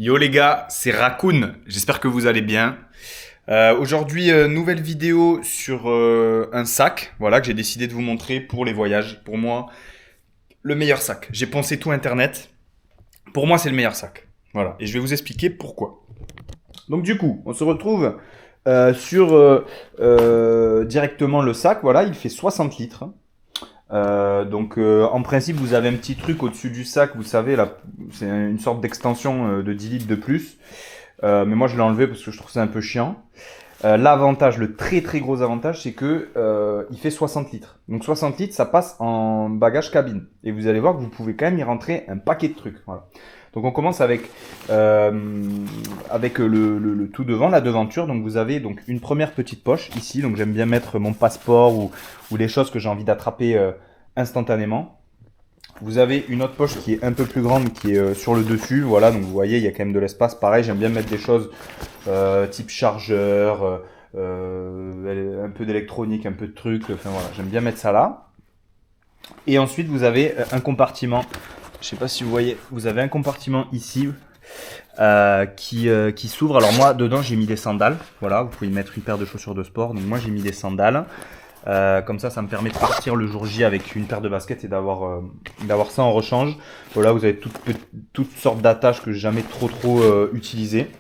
Yo les gars, c'est Raccoon, j'espère que vous allez bien. Aujourd'hui, nouvelle vidéo sur un sac, voilà, que j'ai décidé de vous montrer pour les voyages. Pour moi, le meilleur sac. J'ai pensé tout internet. Pour moi, c'est le meilleur sac. Voilà, et je vais vous expliquer pourquoi. Donc du coup, on se retrouve sur directement le sac, voilà, il fait 60 litres. En principe, vous avez un petit truc au-dessus du sac, vous savez, là, c'est une sorte d'extension de 10 litres de plus. Mais moi, je l'ai enlevé parce que je trouve ça un peu chiant. L'avantage, le très très gros avantage, c'est que il fait 60 litres. Donc 60 litres, ça passe en bagage cabine. Et vous allez voir que vous pouvez quand même y rentrer un paquet de trucs. Voilà. Donc on commence avec le tout devant, la devanture. Donc vous avez donc une première petite poche ici. Donc j'aime bien mettre mon passeport ou les choses que j'ai envie d'attraper instantanément. Vous avez une autre poche qui est un peu plus grande qui est sur le dessus. Voilà, donc vous voyez, il y a quand même de l'espace. Pareil, j'aime bien mettre des choses type chargeur, un peu d'électronique, un peu de trucs. Enfin voilà, j'aime bien mettre ça là. Et ensuite, vous avez un compartiment. Je sais pas si vous voyez, vous avez un compartiment ici qui s'ouvre. Alors moi, dedans, j'ai mis des sandales. Voilà, vous pouvez y mettre une paire de chaussures de sport. Donc moi, j'ai mis des sandales. Comme ça me permet de partir le jour J avec une paire de baskets et d'avoir ça en rechange. Voilà, vous avez toutes sortes d'attaches que j'ai jamais trop utilisées.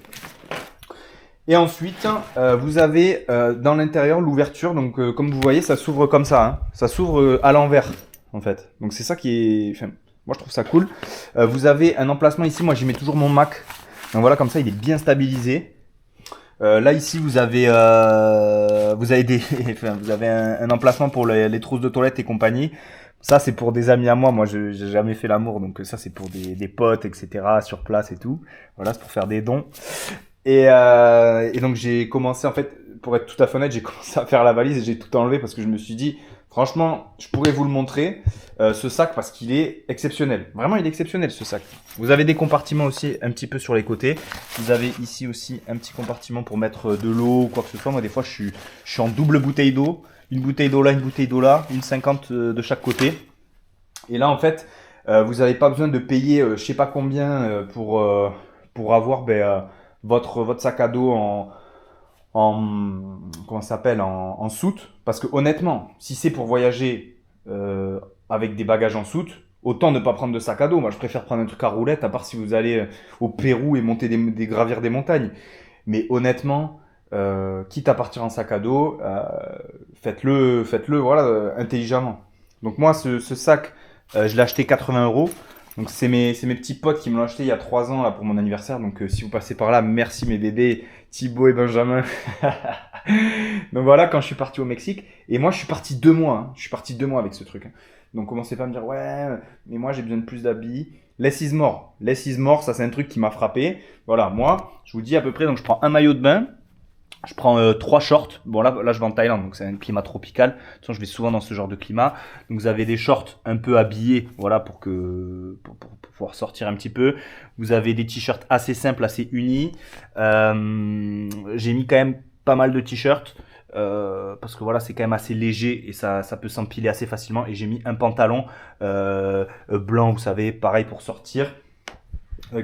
Et ensuite, vous avez dans l'intérieur l'ouverture. Donc, comme vous voyez, ça s'ouvre comme ça. Hein. Ça s'ouvre à l'envers, en fait. Donc, c'est ça qui est... Enfin, moi, je trouve ça cool. Vous avez un emplacement ici. Moi, j'y mets toujours mon Mac. Donc, voilà, comme ça, il est bien stabilisé. Là, ici, vous avez enfin, vous avez un emplacement pour les trousses de toilette et compagnie. Ça, c'est pour des amis à moi. Moi, j'ai jamais fait l'amour. Donc, ça, c'est pour des potes, etc. sur place et tout. Voilà, c'est pour faire des dons. Et donc j'ai commencé, en fait, pour être tout à fait honnête, j'ai commencé à faire la valise et j'ai tout enlevé parce que je me suis dit, franchement, je pourrais vous le montrer, ce sac, parce qu'il est exceptionnel. Vraiment, il est exceptionnel, ce sac. Vous avez des compartiments aussi un petit peu sur les côtés. Vous avez ici aussi un petit compartiment pour mettre de l'eau ou quoi que ce soit. Moi, des fois, je suis en double bouteille d'eau. Une bouteille d'eau là, une bouteille d'eau là, une 50 de chaque côté. Et là, en fait, vous n'avez pas besoin de payer je sais pas combien pour avoir votre sac à dos comment ça s'appelle, en soute. Parce que honnêtement, si c'est pour voyager avec des bagages en soute, autant ne pas prendre de sac à dos. Moi, je préfère prendre un truc à roulette, à part si vous allez au Pérou et monter gravir des montagnes. Mais honnêtement, quitte à partir en sac à dos, faites-le voilà, intelligemment. Donc moi, ce sac, je l'ai acheté 80 euros. Donc c'est mes petits potes qui me l'ont acheté il y a 3 ans là, pour mon anniversaire. Donc si vous passez par là, merci mes bébés, Thibaut et Benjamin. Donc voilà, quand je suis parti au Mexique. Et moi, je suis parti 2 mois. Hein. Je suis parti 2 mois avec ce truc. Hein. Donc commencez pas à me dire, ouais, mais moi j'ai besoin de plus d'habits. Less is more. Less is more, ça c'est un truc qui m'a frappé. Voilà, moi, je vous dis à peu près, donc je prends un maillot de bain. Je prends 3 shorts. Bon là je vais en Thaïlande, donc c'est un climat tropical. De toute façon, je vais souvent dans ce genre de climat. Donc vous avez des shorts un peu habillés, voilà, pour pouvoir sortir un petit peu. Vous avez des t-shirts assez simples, assez unis. J'ai mis quand même pas mal de t-shirts parce que voilà, c'est quand même assez léger et ça peut s'empiler assez facilement. Et j'ai mis un pantalon blanc, vous savez, pareil pour sortir,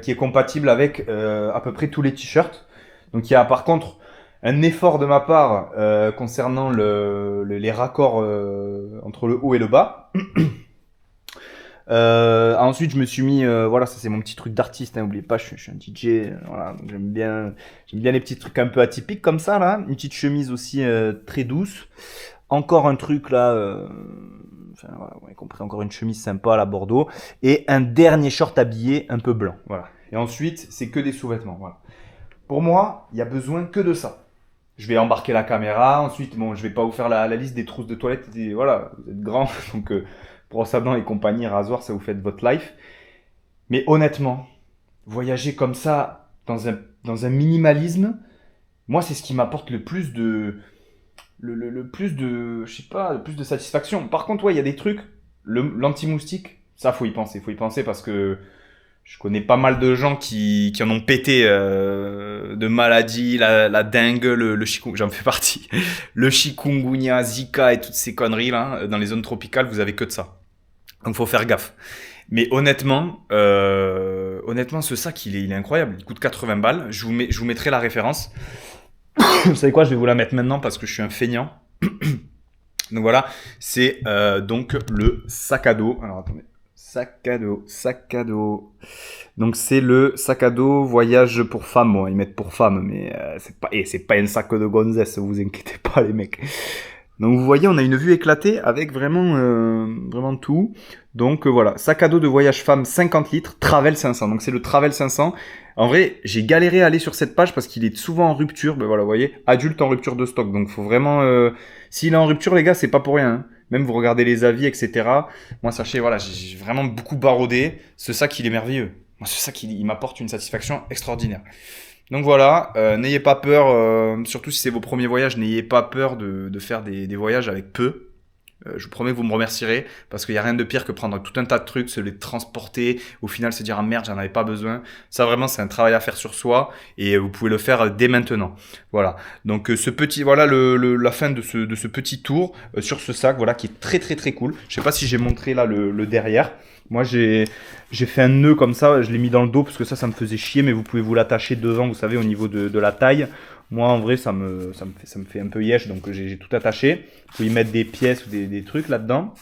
qui est compatible avec à peu près tous les t-shirts. Donc il y a par contre un effort de ma part concernant les raccords entre le haut et le bas. Ensuite, je me suis mis, voilà, ça c'est mon petit truc d'artiste, hein, n'oubliez pas, je suis un DJ, voilà, donc j'aime bien les petits trucs un peu atypiques comme ça, là. Une petite chemise aussi très douce. Encore un truc là, enfin voilà, vous avez compris, encore une chemise sympa à la Bordeaux. Et un dernier short habillé un peu blanc, voilà. Et ensuite, c'est que des sous-vêtements, voilà. Pour moi, il y a besoin que de ça. Je vais embarquer la caméra. Ensuite, bon, je vais pas vous faire la liste des trousses de toilette. Voilà, vous êtes grand, donc brosse à dents et compagnie, rasoir, ça vous fait votre life. Mais honnêtement, voyager comme ça, dans un minimalisme, moi, c'est ce qui m'apporte le plus le plus de, je sais pas, le plus de satisfaction. Par contre, ouais, il y a des trucs, l'anti-moustique, ça, faut y penser. Faut y penser parce que je connais pas mal de gens qui en ont pété de maladies, la dengue, le chikungunya, j'en fais partie. Le chikungunya, Zika et toutes ces conneries là, dans les zones tropicales, vous avez que de ça. Donc faut faire gaffe. Mais honnêtement, honnêtement, ce sac, il est incroyable. Il coûte 80 balles. Je vous mettrai la référence. Vous savez quoi, je vais vous la mettre maintenant parce que je suis un feignant. Donc voilà, c'est donc le sac à dos. Alors attendez, sac à dos. Donc c'est le sac à dos voyage pour femmes. Bon, ils mettent pour femmes, mais c'est pas un sac de gonzesse, vous inquiétez pas les mecs. Donc vous voyez, on a une vue éclatée avec vraiment tout. Donc voilà, sac à dos de voyage femme 50 litres, Travel 500. Donc c'est le Travel 500. En vrai, j'ai galéré à aller sur cette page parce qu'il est souvent en rupture. Ben voilà, vous voyez, adulte en rupture de stock. Donc faut vraiment... s'il est en rupture, les gars, c'est pas pour rien. Hein. Même vous regardez les avis, etc. Moi, sachez, voilà, j'ai vraiment beaucoup baroudé. Ce sac, il est merveilleux. Moi, ce sac, il m'apporte une satisfaction extraordinaire. Donc voilà, n'ayez pas peur, surtout si c'est vos premiers voyages, n'ayez pas peur de faire des voyages avec peu. Je vous promets que vous me remercierez parce qu'il n'y a rien de pire que prendre tout un tas de trucs, se les transporter, au final se dire ah merde, j'en avais pas besoin. Ça vraiment c'est un travail à faire sur soi et vous pouvez le faire dès maintenant. Voilà. Donc ce petit, voilà la fin de ce petit tour sur ce sac, voilà qui est très cool. Je sais pas si j'ai montré là le derrière. Moi j'ai fait un nœud comme ça, je l'ai mis dans le dos parce que ça me faisait chier, mais vous pouvez vous l'attacher devant, vous savez, au niveau de la taille. Moi, en vrai, ça me fait un peu yesh, donc j'ai tout attaché. Vous pouvez y mettre des pièces ou des trucs là-dedans.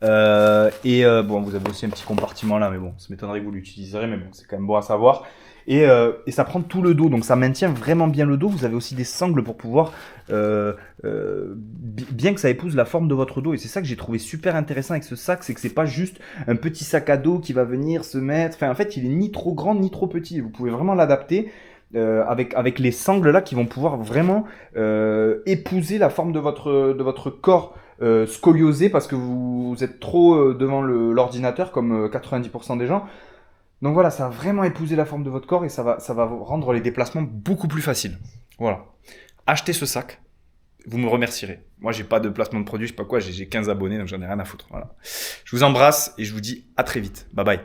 Bon, vous avez aussi un petit compartiment là, mais bon, ça m'étonnerait que vous l'utiliserez, mais bon, c'est quand même bon à savoir. Et ça prend tout le dos, donc ça maintient vraiment bien le dos. Vous avez aussi des sangles pour pouvoir, bien que ça épouse la forme de votre dos. Et c'est ça que j'ai trouvé super intéressant avec ce sac, c'est que c'est pas juste un petit sac à dos qui va venir se mettre. Enfin, en fait, il est ni trop grand ni trop petit. Vous pouvez vraiment l'adapter. Avec les sangles là qui vont pouvoir vraiment épouser la forme de votre corps scoliosé parce que vous êtes trop devant l'ordinateur comme 90% des gens. Donc voilà, ça va vraiment épouser la forme de votre corps et ça va vous rendre les déplacements beaucoup plus faciles. Voilà. Achetez ce sac, vous me remercierez. Moi, j'ai pas de placement de produit, je sais pas quoi, j'ai 15 abonnés, donc j'en ai rien à foutre. Voilà. Je vous embrasse et je vous dis à très vite. Bye bye.